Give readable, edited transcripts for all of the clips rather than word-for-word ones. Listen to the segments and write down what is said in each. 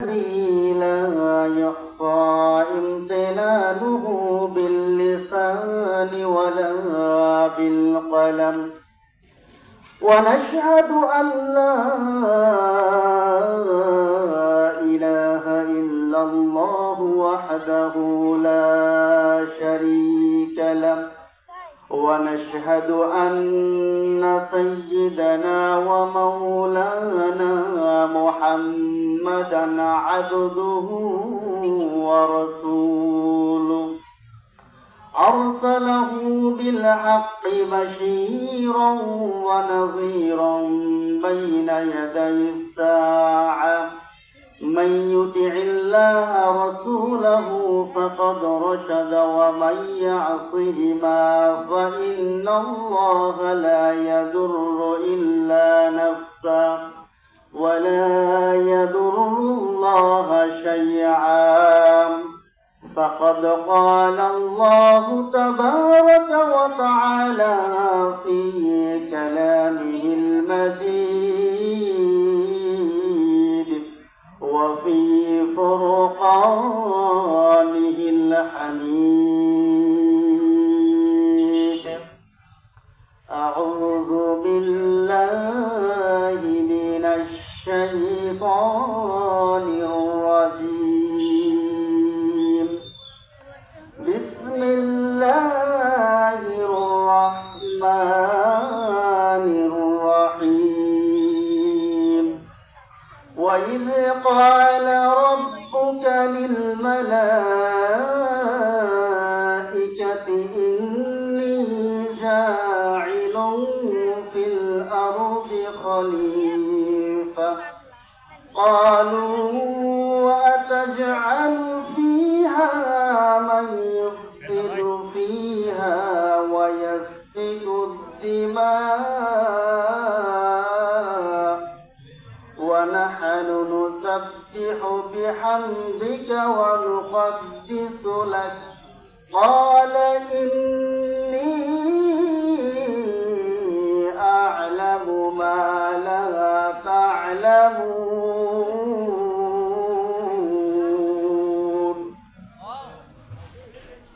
لا يحصى امتنانه باللسان ولا بالقلم ونشهد أن لا إله إلا الله وحده لا شريك له ونشهد أن سيدنا ومولانا محمدا عبده ورسوله أرسله بالحق بشيرا ونذيرا بين يدي الساعة من يطع الله رسوله فقد رشد ومن يعصهما فإن الله لا يضر إلا نفسه ولا يضر الله شيئا فقد قال الله تبارك وتعالى في كلامه المجيد وفي فرقانه الحميد أعوذ بالله من الشيطان الرجيم بسم الله الرحمن الرحيم وإذ قال ربك للملائكة إني جاعل في الأرض خليفة قالوا أتجعل فيها من يفسد فيها ويسفك الدماء ونحن نسبح بحمدك ونقدس لك قال إني أعلم ما لا تعلمون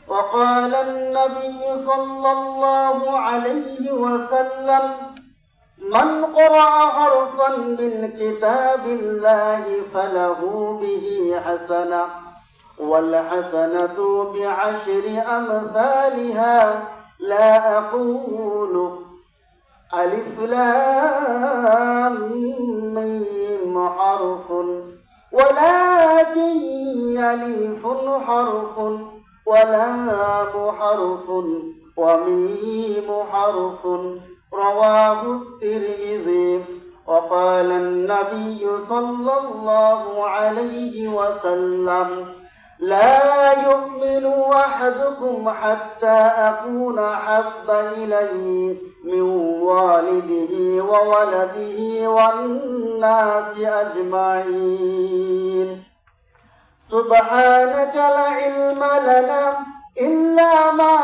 وقال النبي صلى الله عليه وسلم من قرأ حرفا من كتاب الله فله به حسنة والحسنة بعشر أمثالها لا أقول ألف لام ميم حرف ولكن ألف حرف ولام حرف وميم حرف رواه الترمذي وقال النبي صلى الله عليه وسلم لا يؤمن أحدكم حتى أكون أحب إليه من والده وولده والناس أجمعين سبحانك لا علم لنا إلا ما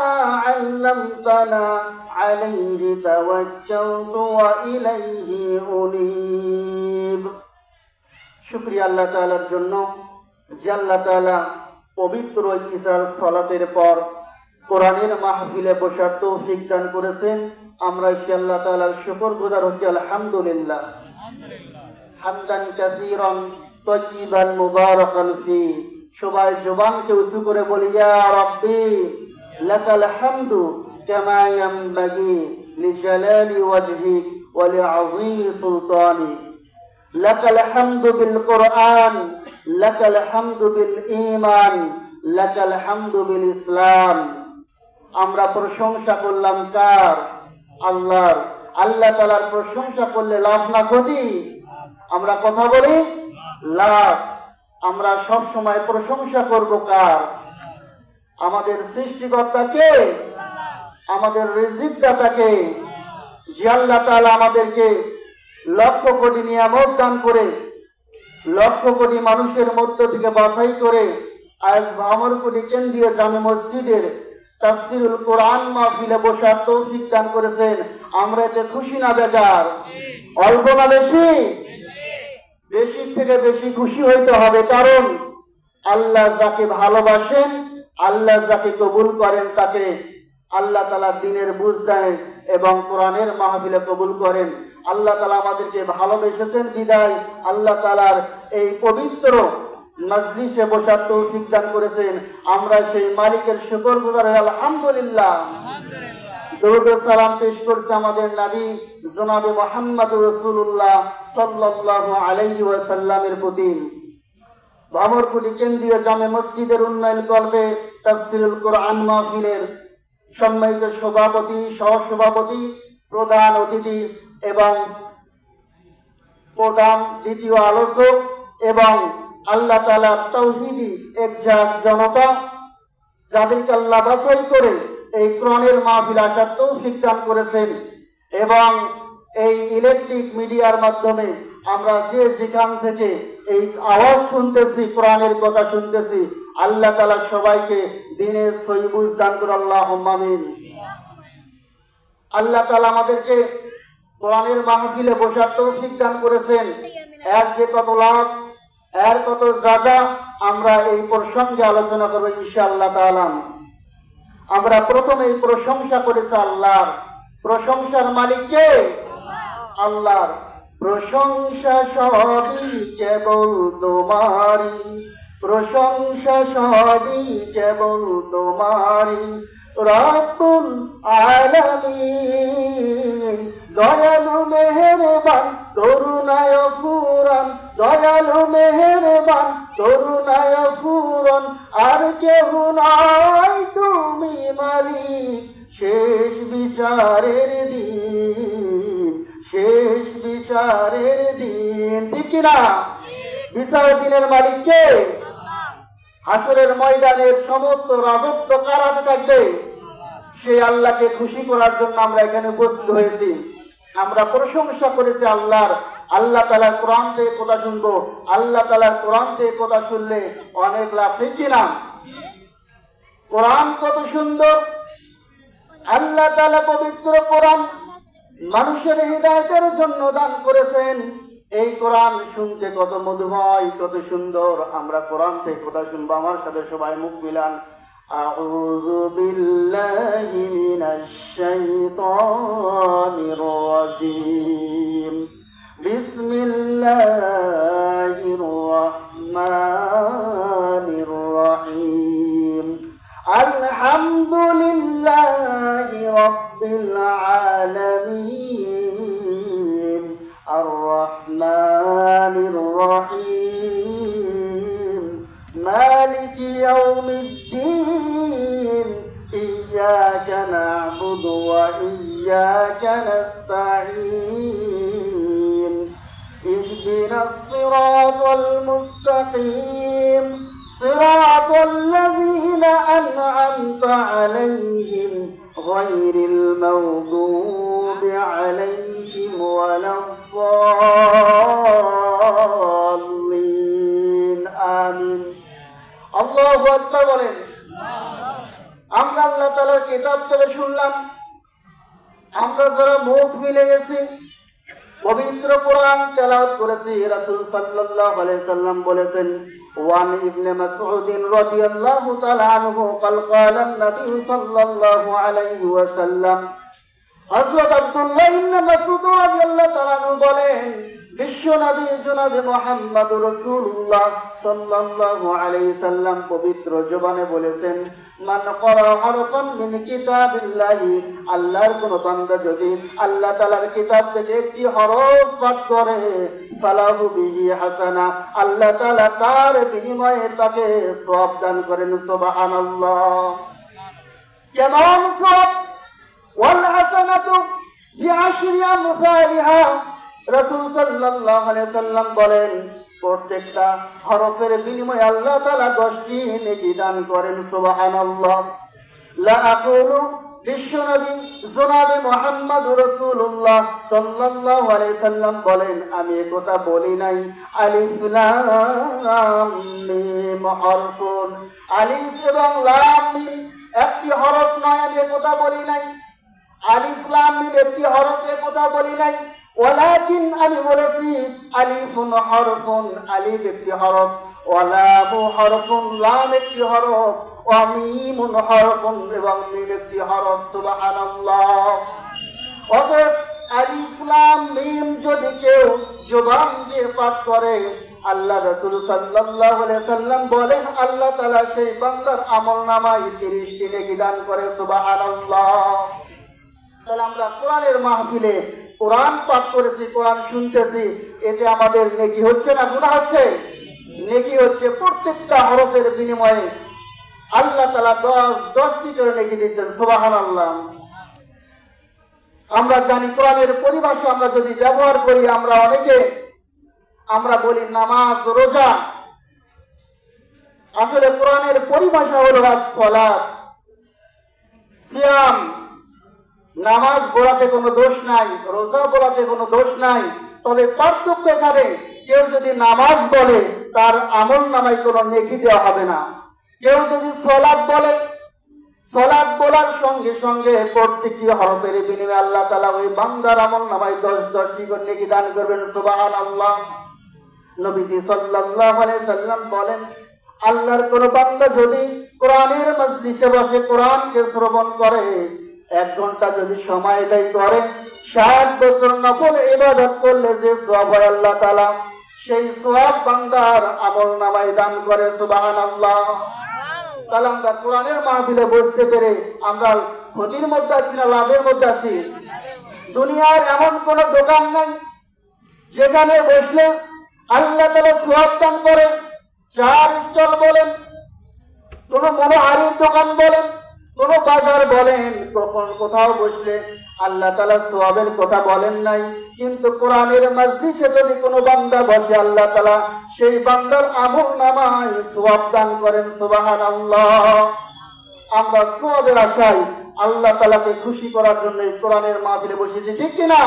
علمتنا عليه توكلت وإليه أنيب শুকরিয়া আল্লাহ তাআলার জন্য যে আল্লাহ তাআলা পবিত্র ঈসার সালাতের পর কোরআনের মাহফিলে বসার তৌফিক দান করেছেন আমরা সেই আল্লাহ তাআলার শুকরগুজার হচ্ছি আলহামদুলিল্লাহ হামদান কাসীরান তাইয়িবান মুবারাকান ফি সবাই জবানকে উঁচু করে বলি ইয়া রাব্বি লাকাল হামদু কামা ইয়ানবাগি লিজালালি ওয়াজহিক ওয়া লিআযীমি সুলতানিক লাকাল হামদু বিল কুরআন লাকাল হামদু বিল ঈমান লাকাল হামদু বিল ইসলাম আমরা প্রশংসা করলাম কার আল্লাহর আল্লাহ তাআলার প্রশংসা করলে লাভ না ক্ষতি আমরা কথা বলি লাভ আমরা সব সময় প্রশংসা করব কার আমাদের সৃষ্টিকর্তাকে আমাদের রিজিকদাতাকে যে আল্লাহ তাআলা আমাদেরকে লক্ষ কোটি নিয়ামত দান করে লক্ষ কোটি মানুষের মধ্য থেকে বাছাই করে আজ ভামরকুটি কেন্দ্রীয় জামে মসজিদের তাফসীরুল কোরআন মাহফিলে বসার তৌফিক দান করেছেন। আমরা এতে খুশি না বেজার? অল্প না বেশি? বেশি থেকে বেশি খুশি হইতে হবে, কারণ আল্লাহ যাকে ভালোবাসেন, আল্লাহ যাকে কবুল করেন, তাকে আল্লাহ তাআলা দ্বীনের বুঝ দেন এবং কোরআনের মাহফিলে কবুল করেন। আল্লাহ তাআলা আমাদেরকে ভালোবেসেছেন বিদায় আল্লাহ তাআলার এই পবিত্র মজলিসে বসার তৌফিক দান করেছেন। আমরা সেই মালিকের শুকরগুজার আলহামদুলিল্লাহ। দরুদ ও সালাম পেশ করছে আমাদের নবী জনাবে মুহাম্মদুর রাসূলুল্লাহ সাল্লাল্লাহু আলাইহি ওয়াসাল্লামের প্রতি। ভামরকুটি কেন্দ্রীয় জামে মসজিদের উন্নয়ন কল্পে তাফসীরুল কোরআন মাহফিলের সম্মানিত সভাপতি, সহসভাপতি, প্রধান অতিথি এবং প্রধান দ্বিতীয় আলোচক এবং আল্লাহ তাআলার তাওহীদি একজাত জনতা, যাদেরকে আল্লাহ বাছাই করে এই কোরআনের মাহফিল আসার তৌফিক দান করেছেন, এবং এই ইলেকট্রিক মিডিয়ার মাধ্যমে আমরা যে যেখান থেকে এই আওয়াজ শুনতেছি, কোরআনের কথা শুনতেছি, আল্লাহ তাআলা সবাইকে দ্বীনের সহি বুঝ দান করে আল্লাহুম্মা আমিন। আল্লাহ তাআলা আমাদেরকে কোরআনের মাহফিলে বসার তৌফিক দান করেছেন। এর যে কত লাভ, এর কত যাজা, আমরা এই প্রসঙ্গে আলোচনা করব ইনশাআল্লাহ তাআলা। আমরা প্রথমেই প্রশংসা করেছি আল্লাহর। প্রশংসার মালিক কে? আল্লাহর। প্রশংসা সবই কেবল তোমারই, প্রশংসা সবই কেবল তোমারই, রব্বুল আলামিন। দয়ালু মেহেরবান করুণায় ফুরান, দয়ালু মেহেরবান করুণায় ফুরান, আর কেহ নাই তুমি মালিক শেষ বিচারের দিন, শেষ বিচারের দিন। ঠিক কিনা? বিচার দিনের মালিক কে? হাসরের ময়দানের সমস্ত রাজত্ব কার হাতে থাকবে? সে আল্লাহকে খুশি করার জন্য আমরা এখানে উপস্থিত হয়েছি। আমরা প্রশংসা করেছি আল্লাহর। আল্লাহ তাআলার কোরআন থেকে কথা শুনবো, আল্লাহ তাআলার কোরআন থেকে কথা শুনলে অনেক লাভ। ঠিক কিনা? কোরআন কত সুন্দর! আল্লাহ তাআলা পবিত্র কোরআন মানুষের হিদায়াতের জন্য দান করেছেন। এই কোরআন শুনতে কত মধুময়, কত সুন্দর। আমরা কোরআন থেকে কথা শুনবো। আমার সাথে সবাই মুখ মিলান। আউযু বিল্লাহি মিনাশ শাইতানির রাজীম। বিসমিল্লাহির রাহমানির রাহিম। আলহামদুলিল্লাহি রাব্বিল আলামিন, আর-রাহমানির রাহিম, মালিকি ইয়াউমিদ্দিন, ইয়্যাকা না'বুদু ওয়া ইয়্যাকা নাস্তাঈন, ইহদিনাস সিরাতাল মুস্তাকিম, সিরাতাল লাযীনা আন'আমতা আলাইহিম গায়রিল মাগদুবি আলাইহিম ওয়ালাদ-দাল্লিন। আমিন। আল্লাহু আকবার বলেন। আমরা আল্লাহ তাআলার কিতাব থেকে শুনলাম। আমরা যারা মুখ মিলে গেছি, পবিত্র কোরআন তেলাওয়াত করেছি। রাসূল সাল্লাল্লাহু আলাইহি সাল্লাম বলেছেন, ওয়ান ইবনে মাসউদ রাদিয়াল্লাহু তাআলা আনহু قال قال النبي সাল্লাল্লাহু আলাইহি ওয়াসাল্লাম, হযরত আব্দুল্লাহ ইবনে মাসউদ রাদিয়াল্লাহু তাআলা আনহু বলেন, বিশ্ব নবী জনাবে মুহাম্মদুর রাসূলুল্লাহ সাল্লাল্লাহু আলাইহি সাল্লাম পবিত্র জবানে বলেছেন, মান ক্বারা হারফান মিন কিতাবিল্লাহি, আল্লাহর কোন বান্দা যদি আল্লাহ তাআলার কিতাব থেকে একটি হরফ পাঠ করে, ফালাহু বিহি হাসানা, আল্লাহ তাআলা তার বিনিময়ে তাকে সওয়াব দান করেন। সুবহানাল্লাহ। কেমন সওয়াব? ওয়াল হাসানাতু বিআশরি আমসালিহা। রাসূল সাল্লাল্লাহু আলাইহি সাল্লাম বলেন, প্রত্যেকটা হরফের বিনিময়ে আল্লাহ তাআলা 10টি নেকি দান করেন। সুবহানাল্লাহ। লা আকুলু, বিশ্বনবী জনাবে মুহাম্মদুর রাসূলুল্লাহ সাল্লাল্লাহু আলাইহি সাল্লাম বলেন, আমি এই কথা বলি নাই আলিফ লাম মিম হরফুন, আলিফ এবং লাম মিম একটি হরফ নয়, আমি এই কথা বলি নাই। আলিফ লাম মিম একটি হরফের কথা বলি নাই। ওয়ালাকিন আমি বলেছি আলিফুন হরফুন, আলিফ একটি হরফ, ওয়া লামু হরফুন, লাম একটি হরফ, ওয়া মিমুন হরফুন, এবং মিম একটি হরফ। সুবহানাল্লাহ। অতএব আলিফ লাম মিম যদি কেউ জবান দিয়ে পাঠ করে, আল্লাহ রাসূল সাল্লাল্লাহু আলাইহি সাল্লাম বলেন আল্লাহ তাআলা সেই বান্দার আমলনামায় 30টি নেকি দান করে। সুবহানাল্লাহ। তাহলে আমরা কোরআনের মাহফিলে কোরআন পাঠ করেছি, কোরআন শুনতেছি, এতে আমাদের নেকি হচ্ছে না গুনাহ হচ্ছে? নেকি হচ্ছে। প্রত্যেকটা হরফের বিনিময়ে আল্লাহ তাআলা 10টি করে নেকি দিচ্ছেন। সুবহানাল্লাহ। আমরা জানি কোরআনের পরিভাষা আমরা যদি ব্যবহার করি, আমরা অনেকে আমরা বলি নামাজ রোজা, আসলে কোরআনের পরিভাষা হলো সালাত সিয়াম। নামাজ বলাতে কোনো দোষ নাই, রোজা বলাতে কোনো দোষ নাই, তবে পার্থক্য এখানে কেউ যদি নামাজ বলে তার আমল নামায় কোনো নেকি দেওয়া হবে না। কেউ যদি সালাত বলে, সালাত বলার সঙ্গে সঙ্গে প্রত্যেকটি হরফের বিনিময়ে আল্লাহ তাআলা ওই বান্দার আমল নামায় 10টি করে নেকি দান করবেন। সুবহানাল্লাহ। নবীজি সাল্লাল্লাহু আলাইহি সাল্লাম বলেন আল্লাহর কোন বান্দা যদি কোরআনের মজলিসে বসে কোরআনকে শ্রবণ করে, 1 ঘন্টা যদি সময় ব্যয় করে, 60 বছর নফল ইবাদত করলে যে সওয়াব হয় আল্লাহ তাআলা সেই সওয়াব বান্দার আমল নামায় দান করে। সুবহানাল্লাহ। তাহলে আমরা কোরআনের মাহফিলে বসতে পেরে আমরা ক্ষতির মধ্যে আছি না লাভের মধ্যে আছি? দুনিয়ার এমন কোন দোকান নেই যেখানে বসলে আল্লাহ তাআলা সওয়াব দান করে। চার স্টল বলেন, কোন মনোহারীর দোকান বলেন, কোন বাজার বলেন, কখন কোথাও বসলে আল্লাহ তাআলা সওয়াবের কথা বলেন নাই, কিন্তু কোরআনের মজলিসে যদি কোনো বান্দা বসে আল্লাহ তাআলা সেই বান্দার আমল নামায় সওয়াব দান করেন। সুবহানাল্লাহ। আমরা সওয়াবের আশায় আল্লাহ তাআলাকে খুশি করার জন্য এই কোরআনের মাহফিলে বসেছি, ঠিক কি না?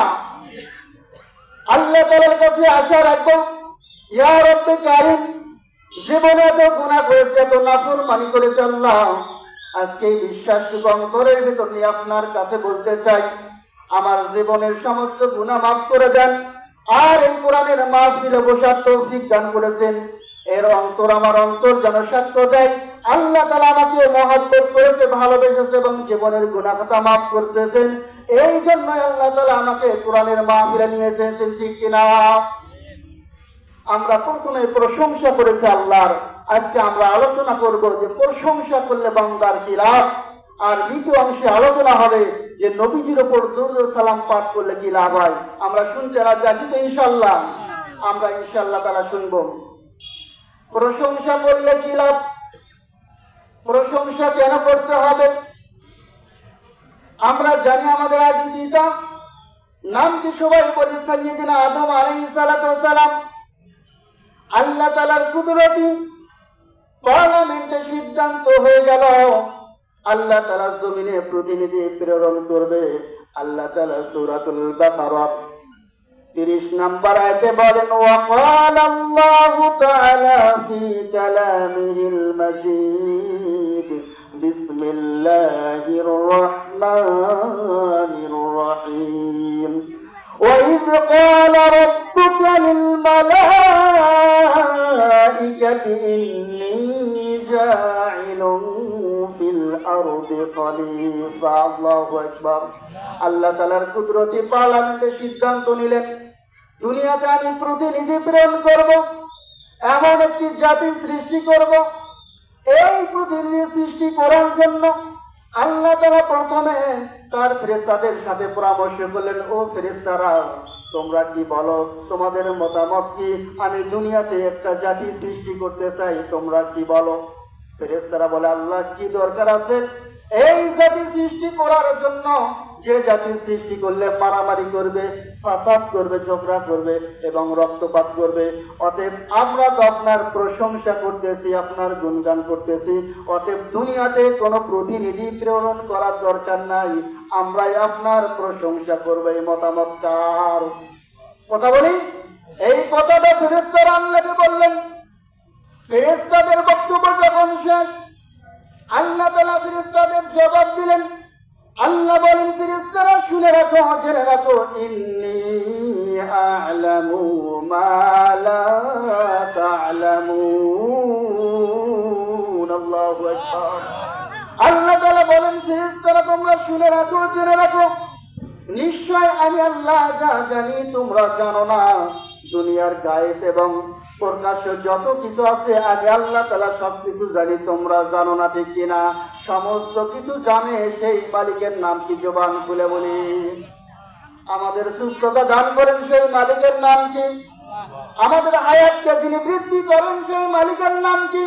আল্লাহ তাআলার কাছে আশা রাখবো, ইয়া রব্বে কারীম, জীবনে এত গুনাহ করেছে, এত নাফরমানি করেছে আল্লাহ, আজকে বিশ্বাসটুকু অন্তরের ভিতর নিয়ে আপনার কাছে বলতে চাই আমার জীবনের সমস্ত গুনাহ মাফ করে দেন। আর এই কোরআনের মাহফিলে বসার তৌফিক দান করেছেন, এর অন্তর আমার অন্তর যেন সাক্ষ্য দেয় আল্লাহ তাআলা আমাকে মহব্বত করেছে, ভালোবেসেছে এবং জীবনের গুনাহ খাতা মাফ করতেছেন। এই জন্য আল্লাহ তাআলা আমাকে কোরআনের মাহফিলে নিয়ে এসেছেন, ঠিক কিনা? আমরা প্রথমে প্রশংসা করেছি আল্লাহর, আজকে আমরা আলোচনা করব যে প্রশংসা করলে বান্দার কি লাভ, আর দ্বিতীয় অংশে আলোচনা হবে যে নবীজির উপর দরুদ সালাম পাঠ করলে কি লাভ হয়। আমরা শুনতে রাজি আছি তো? ইনশাআল্লাহ আমরা ইনশাআল্লাহ তাআলা শুনবো। প্রশংসা করলে কি লাভ, প্রশংসা কেন করতে হবে? আমরা জানি আমাদের আদি পিতা নাম কি সবাই বলি সাইয়েদনা আদম আলাইহিস সালাতু ওয়াস সালাম। আল্লাহ তাআলার কুদরতি পার্লামেন্টে সিদ্ধান্ত হয়ে গেল আল্লাহ তাআলা জমিনে প্রতিনিধি প্রেরণ করবে। আল্লাহ তাআলা সূরাতুল বাকারা 30 নম্বর আয়াতে বলেন, ওয়া ক্বালা আল্লাহু তাআলা ফি কালামিহিল মাজিদ বিসমিল্লাহির রহমানির রহিম وإذ قال ربك للملائكة إني جاعل في الأرض خليفة। الله أكبر। আল্লাহ তাআলার কুদরতি পার্লামেন্টে সিদ্ধান্ত নিলেন দুনিয়াতে আমি প্রতিনিধি প্রেরণ করব, এমন একটি জাতি সৃষ্টি করব। এই প্রতিনিধি সৃষ্টি করার জন্য আল্লাহ তাআলা প্রথমে তার ফেরেশতাদের সাথে পরামর্শ করলেন, ও ফেরেশতারা তোমরা কি বলো, তোমাদের মতামত কি? আমি দুনিয়াতে একটা জাতি সৃষ্টি করতে চাই, তোমরা কি বলো? ফেরেশতারা বলে, আল্লাহ কি দরকার আছে এই জাতি সৃষ্টি করার জন্য? যে জাতি সৃষ্টি করলে মারামারি করবে, ফাসাদ করবে, ঝগড়া করবে এবং রক্তপাত করবে। অতএব আমরা তো আপনার প্রশংসা করতেছি, আপনার গুণগান করতেছি, অতএব দুনিয়াতে কোনো প্রতিনিধি প্রেরণ করার দরকার নাই, আমরাই আপনার প্রশংসা করবো। এই মতামত কার? কথা বলি, এই কথাটা ফেরেশতারা আল্লাহকে বললেন। ফেরেশতাদের বক্তব্য যখন শেষ, আল্লাহ তাআলা ফেরেশতাদের জবাব দিলেন, আল্লাহ বলেন ফেরেশতারা শুনে রাখো, জেনে রাখো, ইন্নী আ'লামু মা লা তা'লামুন। আল্লাহু আকবার। আল্লাহ তাআলা বলেন ফেরেশতারা তোমরা শুনে রাখো, জেনে রাখো, নিশ্চয় আমি আল্লাহ যা জানি তোমরা জানো না। দুনিয়ার গায়েব এবং প্রকাশ্য যত কিছু আছে আমি আল্লাহ তাআলা সবকিছু জানি, তোমরা জানো না, ঠিক কিনা? সমস্ত কিছু জানে সেই মালিকের নাম কি? জবান খুলে বলি। আমাদের সুস্থতা দান করেন সেই মালিকের নাম কি? আমাদের হায়াতকে যিনি বৃদ্ধি করেন সেই মালিকের নাম কি?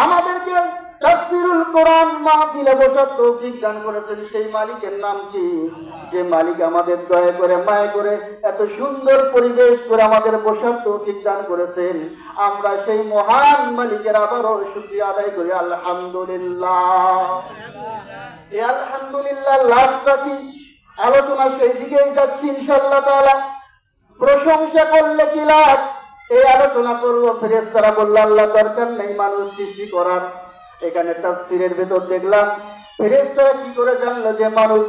আমাদেরকে তাফসীরুল কোরআন মাহফিলে বসার তৌফিক দান করেছেন সেই মালিকের নাম কি? যে মালিক আমাদের দয়া করে মায়া করে এত সুন্দর পরিবেশ করে আমাদের বসার তৌফিক দান করেছেন, আমরা সেই মহান মালিকের আবারও শুকরিয়া আদায় করি আলহামদুলিল্লাহ। এই আলহামদুলিল্লাহ লাভটা কি? আলোচনা সেই দিকেই যাচ্ছি ইনশাআল্লাহ তাআলা। প্রশংসা করলে কি লাভ? এই আলোচনা করবো। ফেরেশতারা বলল আল্লাহ দরকার নেই মানুষ সৃষ্টি করার। এখানে তাফসীরের ভেতর দেখলাম ফেরেশতারা কি করে জানলো যে মানুষ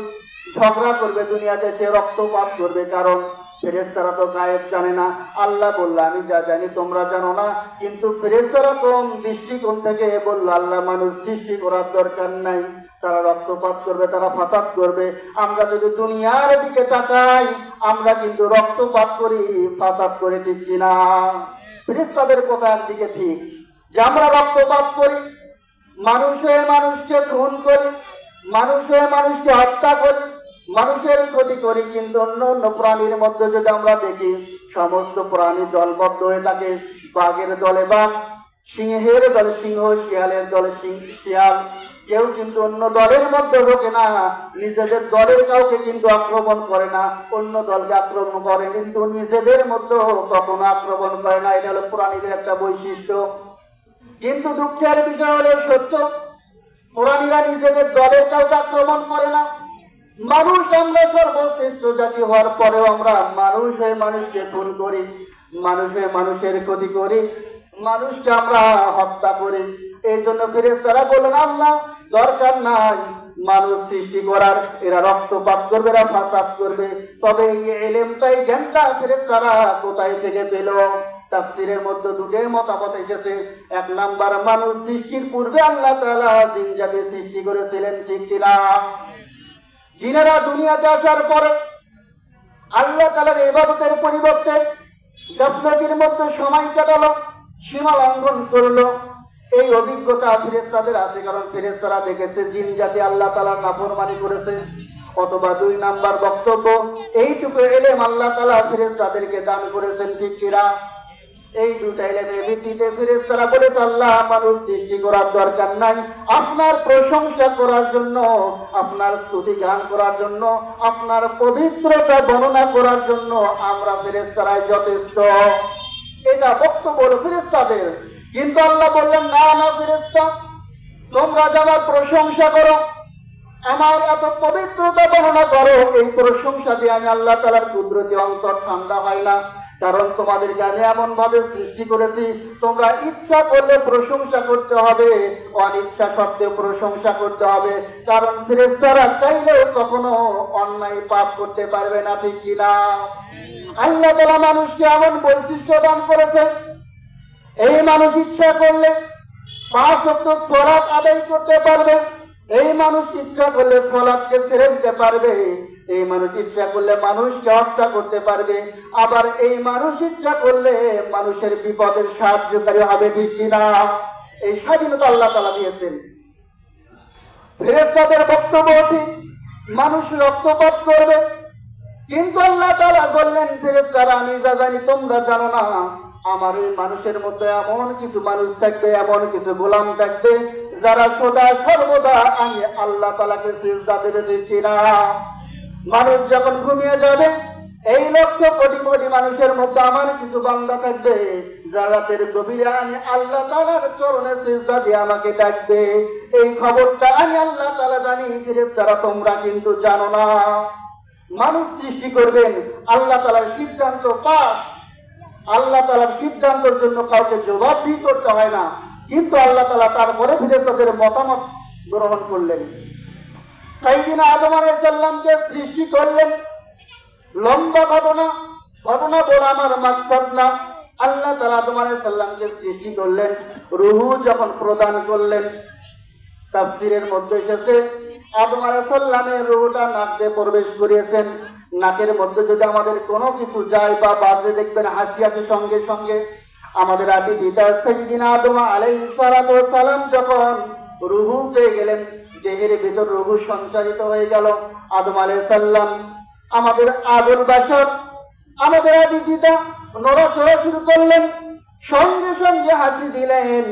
ঝগড়া করবে, দুনিয়াতে সে রক্তপাত করবে? কারণ ফেরেশতারা তো গায়েব জানে না। আল্লাহ বলল আমি যা জানি তোমরা জানো না। কিন্তু ফেরেশতারা কোন দৃষ্টিকোণ থেকে বলল আল্লাহ মানুষ সৃষ্টি করার দরকার নাই, তারা রক্তপাত করবে, তারা ফাসাদ করবে। আমরা যদি দুনিয়ার দিকে তাকাই আমরা কিন্তু রক্তপাত করি, ফাসাদ করি, ঠিক কিনা? ফেরেশতাদের কথা একদিকে ঠিক যে আমরা রক্তপাত করি, মানুষের মানুষকে খুন করি, মানুষের মানুষকে হত্যা করি, মানুষের ক্ষতি করি। কিন্তু অন্য অন্য প্রাণীর মধ্যে যদি আমরা দেখি সমস্ত প্রাণী দলবদ্ধ হয়ে থাকে। বাঘের দলে বাঘ, সিংহের দলে সিংহ, শিয়ালের দলে শিয়াল। কেউ কিন্তু অন্য দলের মধ্যে ঢোকে না, নিজেদের দলের কাউকে কিন্তু আক্রমণ করে না, অন্য দলকে আক্রমণ করে, কিন্তু নিজেদের মধ্যে কখনো আক্রমণ করে না। এটা হলো প্রাণীদের একটা বৈশিষ্ট্য। কিন্তু দুঃখের বিষয় হলো সত্য, প্রাণীরা নিজেদের দলের কাউকে আক্রমণ করে না। মানুষ আমরা সর্বশ্রেষ্ঠ জাতি হওয়ার পরেও আমরা মানুষ হয়ে মানুষকে খুন করি, মানুষ হয়ে মানুষের ক্ষতি করি, মানুষকে আমরা হত্যা করি। এই জন্য ফেরেশতারা বলেন আল্লাহ দরকার নাই মানুষ সৃষ্টি করার, এরা রক্তপাত করবে, এরা ফাসাদ করবে। তবে এই ইলমটাই জ্ঞানটা ফেরেশতারা কোথায় থেকে পেল? তাফসীরের মধ্যে দুটোই মতামত এসেছে। এক নাম্বার, মানুষ সৃষ্টির পূর্বে আল্লাহ তাআলা জিন জাতি সৃষ্টি করেছিলেন, ঠিক কিনা? জিনেরা দুনিয়াতে আসার পরে আল্লাহ তাআলার ইবাদতের পরিবর্তে গাফলাতির মধ্যে সময় কাটালো, সীমা লঙ্ঘন করলো। এই অভিজ্ঞতা ফেরেশতাদের আছে, কারণ ফেরেশতারা দেখেছে জিন জাতি আল্লাহ তাআলার নাফরমানি করেছে। অথবা দুই নাম্বার বক্তব্য, এইটুকু ইলম আল্লাহ তাআলা ফেরেশতাদেরকে দান করেছেন, ঠিক কিনা? এই দুটা ইলমের ভিত্তিতে ফেরেশতারা বলেছে আল্লাহ মানুষ সৃষ্টি করার দরকার নাই, আপনার প্রশংসা করার জন্য, আপনার স্তুতি গান করার জন্য, আপনার পবিত্রতা বর্ণনা করার জন্য আমরা ফেরেশতারাই যথেষ্ট। এটা বক্তব্য হলো ফেরেশতাদের। কিন্তু আল্লাহ বললেন না না ফেরেশতা, তোমরা যারা প্রশংসা করো, আমার এত পবিত্রতা বর্ণনা করো, এই প্রশংসা দিয়ে আমি আল্লাহ তাআলার কুদরতি অন্তর ঠান্ডা হয় না। কারণ তোমাদেরকে আমি এমন ভাবে সৃষ্টি করেছি, তোমরা ইচ্ছা করলে প্রশংসা করতে হবে, অনিচ্ছা সত্ত্বেও প্রশংসা করতে হবে। কারণ ফেরেশতারা চাইলেও কখনো অন্যায় পাপ করতে পারবে না, ঠিক কিনা? আল্লাহ তাআলা মানুষকে এমন বৈশিষ্ট্য দান করেছেন, এই মানুষ ইচ্ছা করলে 5 ওয়াক্ত সালাত আদায় করতে পারবে, এই মানুষ ইচ্ছা করলে সালাতকে ছেড়ে দিতে পারবে, এই মানুষ ইচ্ছা করলে মানুষকে হত্যা করতে পারবে, আবার এই মানুষ ইচ্ছা করলে মানুষের বিপদের সাহায্যকারী হবে, ঠিক কিনা? এই স্বাধীনতা আল্লাহ তাআলা দিয়েছেন। ফেরেশতাদের বক্তব্য ঠিক, মানুষ রক্তপাত করবে, কিন্তু আল্লাহ তাআলা বললেন ফেরেশতারা আমি যা জানি তোমরা জানো না। আমার এই মানুষের মধ্যে এমন কিছু মানুষ থাকবে, এমন কিছু গোলাম থাকবে যারা সদা সর্বদা আমি আল্লাহ তাআলাকে সিজদা দেবে, ঠিক কিনা? মানুষ যখন ঘুমিয়ে যাবে এই লক্ষ কোটি কোটি মানুষের মধ্যে আমার কিছু বান্দা থাকবে যারা রাতের গভীরে আমি আল্লাহ তাআলার চরণে সিজদা দিয়ে আমাকে ডাকবে। এই খবরটা আমি আল্লাহ তাআলা জানি, ফেরেশতারা তোমরা কিন্তু জানো না। মানুষ সৃষ্টি করবেন, আল্লাহ তাআলার সিদ্ধান্ত পাস। আল্লাহ তাআলার সিদ্ধান্তের জন্য কাউকে জবাবদিহি করতে হয় না, কিন্তু আল্লাহ তাআলা তারপরে ফেরেশতাদের মতামত গ্রহণ করলেন। সাইয়্যিদিনা আদম আলাইহিস সালামকে সৃষ্টি করলেন। লম্বা ঘটনা বলা আমার মাকসাদ না। আল্লাহ তাআলা আদম আলাইহিস সালামকে সৃষ্টি করলেন, রূহ যখন প্রদান করলেন, তাফসীরের মধ্যে এসেছে আদম আলাইহিস সালামের রূহটা নাক দিয়ে প্রবেশ করিয়েছেন। নাকের মধ্যে যদি আমাদের কোনো কিছু যায় বা বাজে, দেখবেন হাসি আসে সঙ্গে সঙ্গে। আমাদের আদি পিতা সাইয়্যিদিনা আদম আলাইহিস সালাম যখন রূহ পেয়ে গেলেন, দেহের ভিতর রূহ সঞ্চারিত হয়ে গেল। আদম আলাইহিস সালাম আমাদের আদুল বাশর, আমাদের আদি পিতা নড়াচড়া শুরু করলেন, সঙ্গে সঙ্গে হাসি দিলেন।